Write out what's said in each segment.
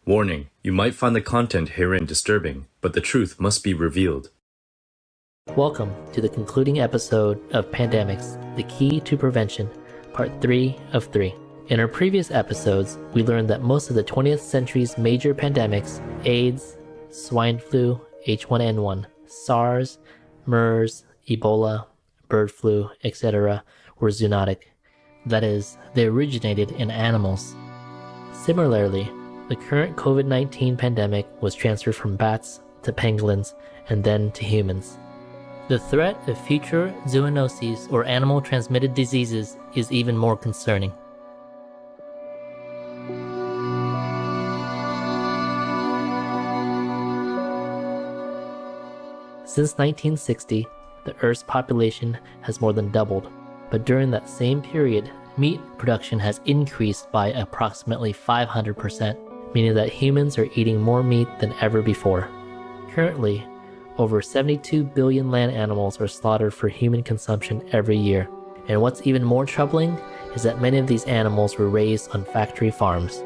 Warning, you might find the content herein disturbing, but the truth must be revealed. Welcome to the concluding episode of Pandemics, the Key to Prevention, Part 3 of 3. In our previous episodes, we learned that most of the 20th century's major pandemics, AIDS, swine flu, H1N1, SARS, MERS, Ebola, bird flu, etc., were zoonotic. That is, they originated in animals. Similarly, the current COVID-19 pandemic was transferred from bats to pangolins and then to humans. The threat of future zoonoses or animal-transmitted diseases is even more concerning. Since 1960, the Earth's population has more than doubled, but during that same period, meat production has increased by approximately 500%, meaning that humans are eating more meat than ever before. Currently, over 72 billion land animals are slaughtered for human consumption every year, and what's even more troubling is that many of these animals were raised on factory farms.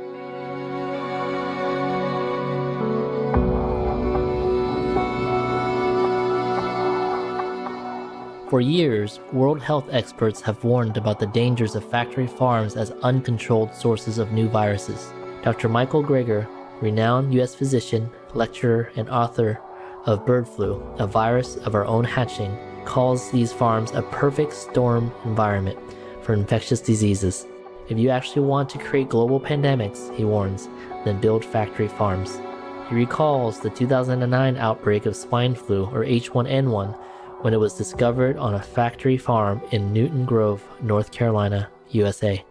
For years, World Health experts have warned about the dangers of factory farms as uncontrolled sources of new viruses. Dr. Michael Greger, renowned U.S. physician, lecturer, and author of bird flu, a virus of our own hatching, calls these farms a perfect storm environment for infectious diseases. If you actually want to create global pandemics, he warns, then build factory farms. He recalls the 2009 outbreak of swine flu, or H1N1, when it was discovered on a factory farm in Newton Grove, North Carolina, USA.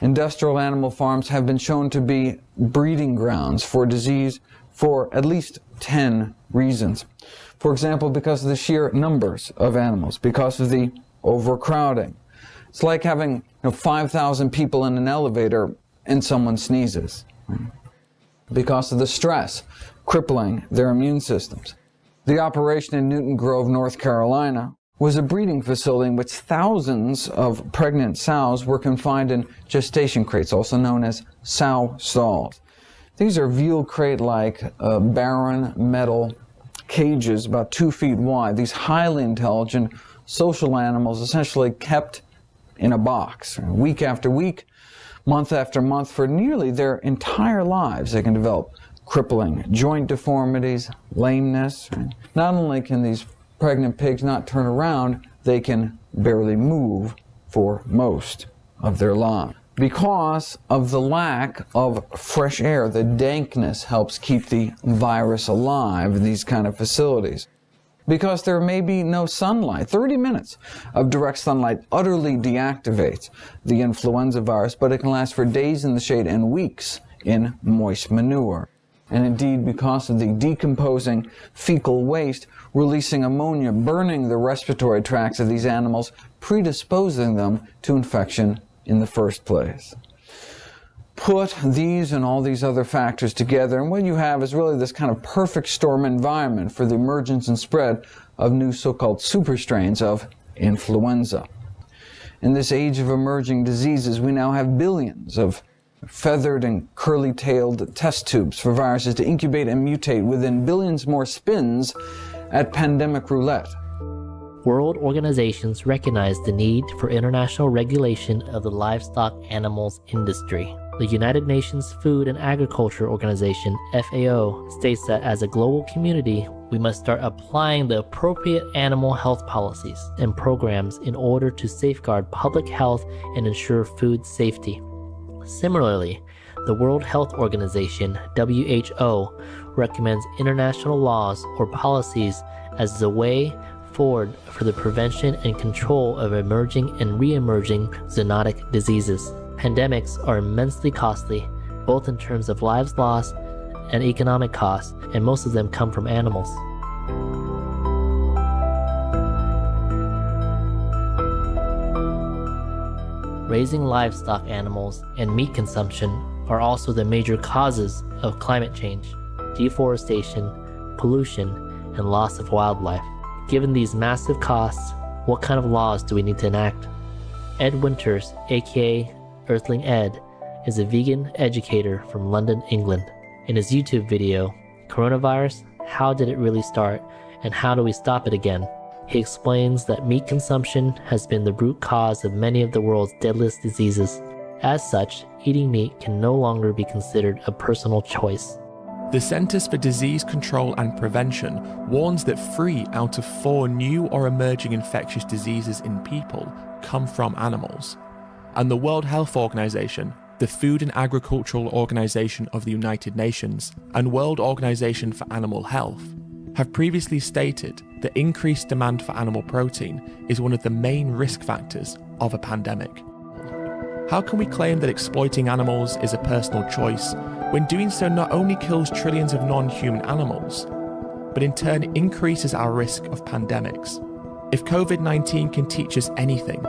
Industrial animal farms have been shown to be breeding grounds for disease for at least 10 reasons. For example, because of the sheer numbers of animals, because of the overcrowding. It's like having 5,000 people in an elevator and someone sneezes. Because of the stress crippling their immune systems. The operation in Newton Grove, North Carolina, was a breeding facility in which thousands of pregnant sows were confined in gestation crates, also known as sow stalls. These are veal crate-like barren metal cages about 2 feet wide. These highly intelligent social animals essentially kept in a box. Week after week, month after month, for nearly their entire lives, they can develop crippling joint deformities, lameness. Not only can these pregnant pigs not turn around, they can barely move for most of their lives. Because of the lack of fresh air, the dankness helps keep the virus alive in these kind of facilities. Because there may be no sunlight. 30 minutes of direct sunlight utterly deactivates the influenza virus, but it can last for days in the shade and weeks in moist manure. And indeed, because of the decomposing fecal waste, releasing ammonia, burning the respiratory tracts of these animals, predisposing them to infection in the first place. Put these and all these other factors together, and what you have is really this kind of perfect storm environment for the emergence and spread of new so-called super strains of influenza. In this age of emerging diseases, we now have billions of feathered and curly-tailed test tubes for viruses to incubate and mutate within billions more spins at pandemic roulette. World organizations recognize the need for international regulation of the livestock animals industry. The United Nations Food and Agriculture Organization, FAO, states that as a global community, we must start applying the appropriate animal health policies and programs in order to safeguard public health and ensure food safety. Similarly, the World Health Organization, WHO, recommends international laws or policies as the way forward for the prevention and control of emerging and re-emerging zoonotic diseases. Pandemics are immensely costly, both in terms of lives lost and economic costs, and most of them come from animals. Raising livestock animals and meat consumption are also the major causes of climate change, deforestation, pollution, and loss of wildlife. Given these massive costs, what kind of laws do we need to enact? Ed Winters, aka Earthling Ed, is a vegan educator from London, England. In his YouTube video, Coronavirus, How Did It Really Start, and How Do We Stop It Again?, he explains that meat consumption has been the root cause of many of the world's deadliest diseases. As such, eating meat can no longer be considered a personal choice. The Centers for Disease Control and Prevention warns that 3 out of 4 new or emerging infectious diseases in people come from animals. And the World Health Organization, the Food and Agricultural Organization of the United Nations, and World Organization for Animal Health have previously stated that increased demand for animal protein is one of the main risk factors of a pandemic. How can we claim that exploiting animals is a personal choice when doing so not only kills trillions of non-human animals, but in turn increases our risk of pandemics? If COVID-19 can teach us anything,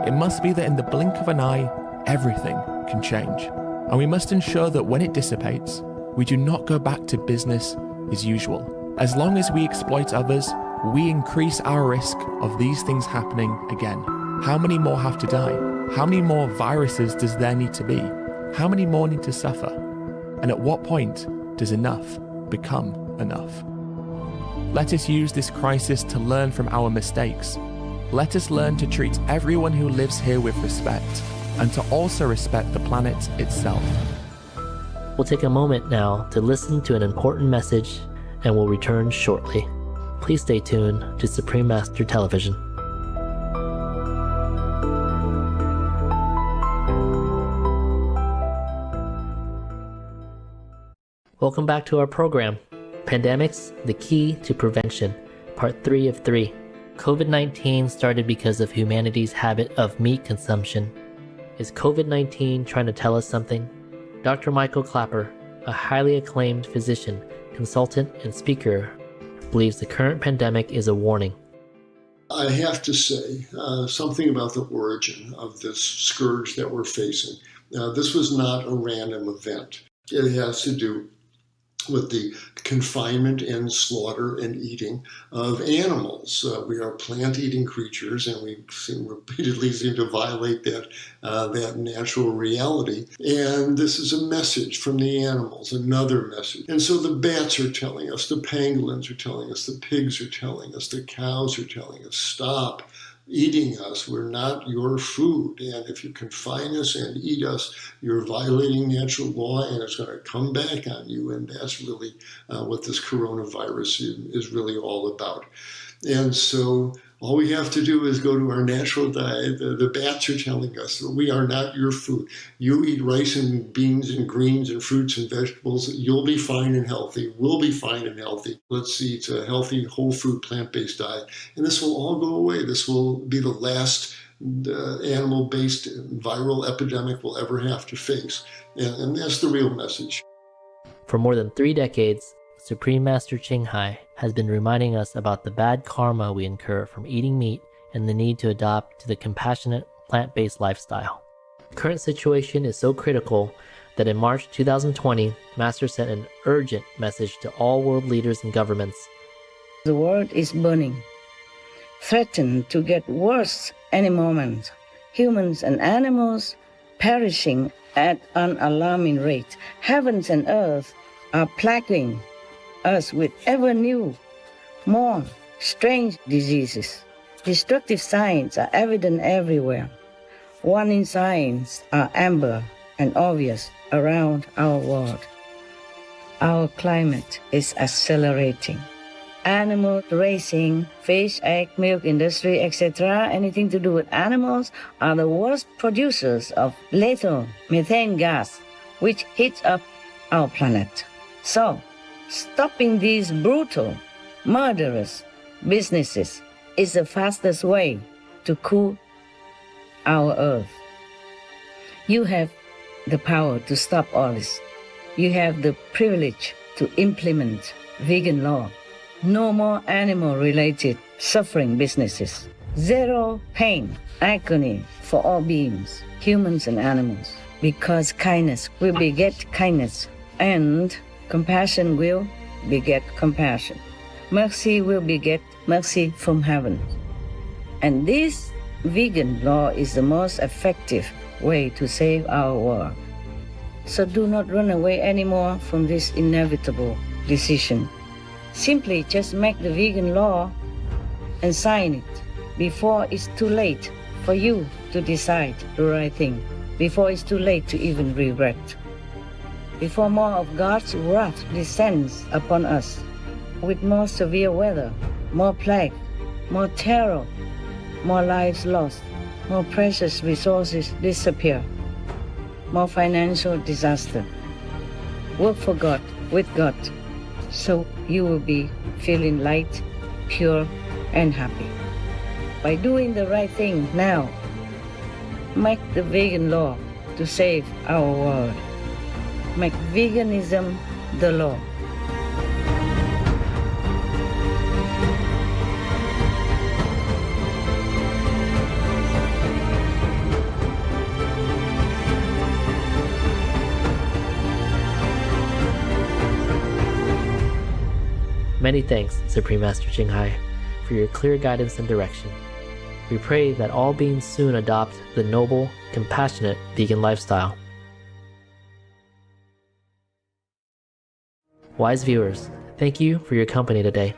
it must be that in the blink of an eye, everything can change. And we must ensure that when it dissipates, we do not go back to business as usual. As long as we exploit others, we increase our risk of these things happening again. How many more have to die? How many more viruses does there need to be? How many more need to suffer? And at what point does enough become enough? Let us use this crisis to learn from our mistakes. Let us learn to treat everyone who lives here with respect, and to also respect the planet itself. We'll take a moment now to listen to an important message, and we'll return shortly. Please stay tuned to Supreme Master Television. Welcome back to our program, Pandemics, the Key to Prevention, Part 3 of 3. COVID-19 started because of humanity's habit of meat consumption. Is COVID-19 trying to tell us something? Dr. Michael Clapper, a highly acclaimed physician, consultant, and speaker, believes the current pandemic is a warning. I have to say something about the origin of this scourge that we're facing. This was not a random event. It has to do with the confinement and slaughter and eating of animals. We are plant-eating creatures, and we repeatedly seem to violate that natural reality. And this is a message from the animals, another message. And so the bats are telling us, the pangolins are telling us, the pigs are telling us, the cows are telling us, stop eating us. We're not your food. And if you confine us and eat us, you're violating natural law, and it's going to come back on you. And that's really what this coronavirus is really all about. And so all we have to do is go to our natural diet. The bats are telling us that we are not your food. You eat rice and beans and greens and fruits and vegetables. You'll be fine and healthy. We'll be fine and healthy. Let's eat a healthy, whole food, plant-based diet. And this will all go away. This will be the last animal-based viral epidemic we'll ever have to face. And that's the real message. For more than 3 decades, Supreme Master Ching Hai has been reminding us about the bad karma we incur from eating meat and the need to adopt to the compassionate, plant-based lifestyle. The current situation is so critical that in March 2020, Master sent an urgent message to all world leaders and governments. The world is burning, threatened to get worse any moment. Humans and animals perishing at an alarming rate. Heavens and earth are plaguing us with ever new, more strange diseases. Destructive signs are evident everywhere. Warning signs are amber and obvious around our world. Our climate is accelerating. Animal raising, fish, egg, milk industry, etc., anything to do with animals, are the worst producers of lethal methane gas, which heats up our planet. So, stopping these brutal, murderous businesses is the fastest way to cool our earth. You have the power to stop all this. You have the privilege to implement vegan law. No more animal-related suffering businesses. Zero pain, agony for all beings, humans and animals. Because kindness will beget kindness, and compassion will beget compassion. Mercy will beget mercy from heaven. And this vegan law is the most effective way to save our world. So do not run away anymore from this inevitable decision. Simply just make the vegan law and sign it before it's too late for you to decide the right thing, before it's too late to even regret, before more of God's wrath descends upon us with more severe weather, more plague, more terror, more lives lost, more precious resources disappear, more financial disaster. Work for God, with God, so you will be feeling light, pure, and happy. By doing the right thing now, make the vegan law to save our world. Make veganism the law. Many thanks, Supreme Master Ching Hai, for your clear guidance and direction. We pray that all beings soon adopt the noble, compassionate vegan lifestyle. Wise viewers, thank you for your company today.